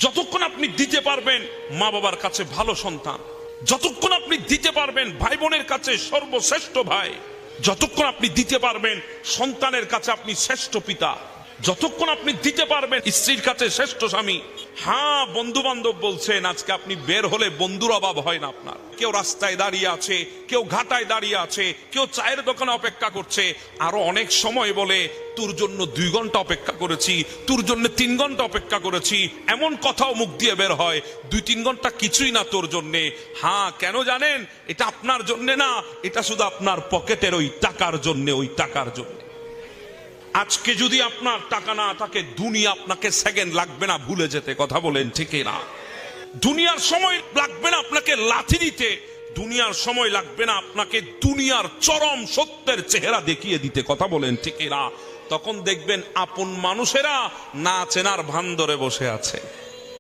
যতক্ষণ আপনি দিতে পারবেন মা বাবার কাছে ভালো সন্তান, যতক্ষণ আপনি দিতে পারবেন ভাই বোনের কাছে সর্বশ্রেষ্ঠ ভাই, যতক্ষণ আপনি দিতে পারবেন সন্তানের কাছে আপনি শ্রেষ্ঠ পিতা, যতক্ষণ আপনি দিতে পারবেন স্ত্রীর কাছে শ্রেষ্ঠ স্বামী। হ্যাঁ, বন্ধু বান্ধব বলছেন আজকে আপনি বের হলে বন্ধুর অভাব হয় না আপনার। কেউ রাস্তায় দাঁড়িয়ে আছে, কেউ ঘাটায় দাঁড়িয়ে আছে, কেউ চায়ের দোকানে অপেক্ষা করছে। আরো অনেক সময় বলে তোর জন্য 2 ঘন্টা অপেক্ষা করেছি, তোর জন্য 3 ঘন্টা অপেক্ষা করেছি, এমন কথাও মুখ দিয়ে বের হয়। 2-3 ঘন্টা কিছুই না তোর জন্যে। হ্যাঁ, কেন জানেন? এটা আপনার জন্য না, এটা শুধু আপনার পকেটের ওই টাকার জন্য, ওই টাকার জন্য। আজকে যদি আপনার টাকা না থাকে, দুনিয়া আপনাকে সেকেন্ড লাগবে না ভুলে যেতে। কথা বলেন ঠিক না? দুনিয়ার সময় লাগবে না আপনাকে লাথি দিতে, দুনিয়ার সময় লাগবে না আপনাকে দুনিয়ার চরম সত্যের চেহারা দেখিয়ে দিতে। কথা বলেন ঠিক না? তখন দেখবেন আপন মানুষেরা না চেনার ভান ধরে বসে আছে।